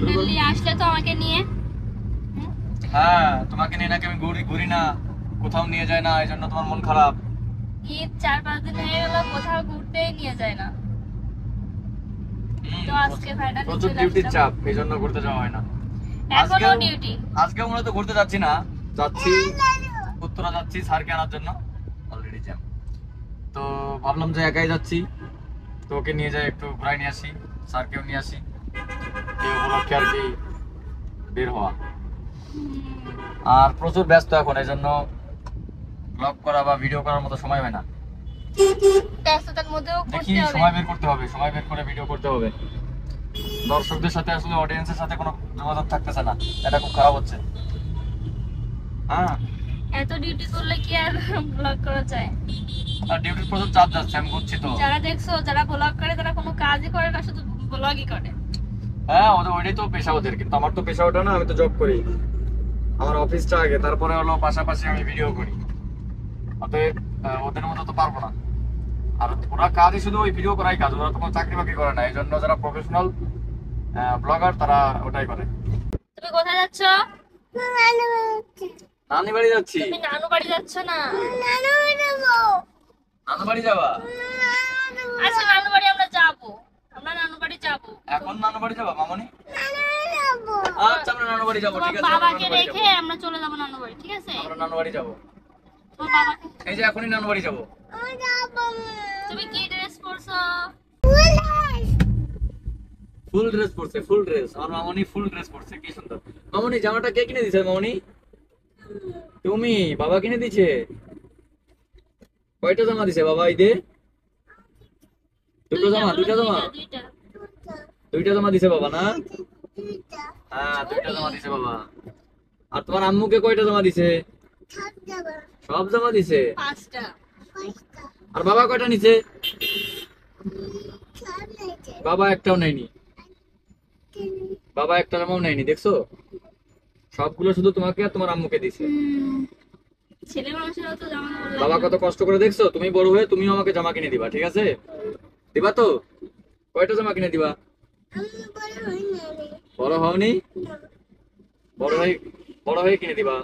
Finally আসলে তো আমাকে নিয়ে। হ্যাঁ, তোমাকে নিয়ে নাকি আমি ঘুরি না, কোথাও নিয়ে যায় না, এই জন্য তোমার মন খারাপ। ঈদ 4-5 দিন হয়ে গেল, কোথাও ঘুরতেই নিয়ে যায় না। তো আজকে ফাইনালি প্রচুর ডিউটির চাপ, এই জন্য ঘুরতে যাওয়া হয় না। এখনো ডিউটি। আজকে মূলত ঘুরতে যাচ্ছি না, যাচ্ছি উত্তরা, যাচ্ছি স্যারকে আনার জন্য। অলরেডি জ্যাম, তো ভাবলাম যে একাই যাচ্ছি, তো ওকে নিয়ে যাই, একটু ঘুরাই নিয়ে আসি, স্যারকেও নিয়ে আসি, এই উপলক্ষে আর কি বের হওয়া। আর প্রচুর ব্যস্ত এখন, এই জন্য ব্লগ করা বা ভিডিও করার মতো সময় হয় না। ব্যস্ততার মধ্যেও দেখি করতে হবে। সময় বের করতে হবে, সময় বের করে ভিডিও করতে হবে। দর্শকদের সাথে আসলে অডিয়েন্সের সাথে কোনো যোগাযোগ থাকতেছে না, এটা খুব খারাপ হচ্ছে। হ্যাঁ, এত ডিউটি করলে কি আর ব্লগ করা যায়? আর ডিউটির প্রচুর চাপ যাচ্ছে, আমি বুঝছি তো। যারা দেখছো, যারা ব্লগ করে তারা কোনো কাজই করে না, শুধু ব্লগই করে। হ্যাঁ, ওইটাই তো পেশা ওদের, কিন্তু আমার তো পেশা ওটা না, আমি তো জব করি, আমার অফিসটা আগে, তারপরে হলো পাশাপাশি আমি ভিডিও করি। অতএব ওদের মতো তো পারবো না। আর ওরা কাজই শুধু ওই ভিডিও করাই কাজ, ওরা তো কোনো চাকরি বাকরি করে না, এই জন্য যারা প্রফেশনাল ব্লগার তারা ওটাই করে। তুমি কোথায় যাচ্ছ? নানি বাড়ি যাচ্ছি। তুমি নানু বাড়ি যাচ্ছ না? নানু বাড়ি যাবা? আচ্ছা, নানু বাড়ি আমরা যাবো, আমরা নানু বাড়ি যাবো। এখন নানু বাড়ি যাবা মামনি? আচ্ছা, আমরা নানু বাড়ি যাবো, তোমার ঠিক আছে। বাবাকে রেখে আমরা চলে যাবো নানু বাড়ি, ঠিক আছে? আমরা নানু বাড়ি যাবো, তোমার বাবাকে। এই যে এখনই নানু বাড়ি যাবো। তুমি কি ড্রেস পরছো? ফুল ড্রেস পরছে, ফুল ড্রেস, আমার মামনি ফুল ড্রেস পরছে, কি সুন্দর। মামনি জামাটা কে কিনে দিছে মামনি? তুমি? বাবা কিনে দিছে? কয়টা জামা দিছে বাবা ঈদে? দুটো জামা? দুইটা জামা? দুইটা। দুইটা জামা দিছে বাবা না? হ্যাঁ, দুইটা জামা দিছে বাবা। আর তোমার আম্মুকে কয়টা জামা দিছে? সব জামা দিছে। 5টা। আর বাবা কয়টা নিছে? বাবা একটাও নেয়নি, বাবা একটা জামাও নেয়নি, দেখছো? সবগুলো শুধু তোমাকে আর তোমার আম্মুকে দিছে। ছেলে মানুষেরও তো জামা কাপড় লাগে। বাবা কত কষ্ট করে, দেখছো? তুমি বড় হয়ে তুমিও আমাকে জামা কিনে দিবা, ঠিক আছে? দিবা তো? কয়টা জামা কিনে দিবা? বড় হওনি? বড় হয়ে কিনে দিবা।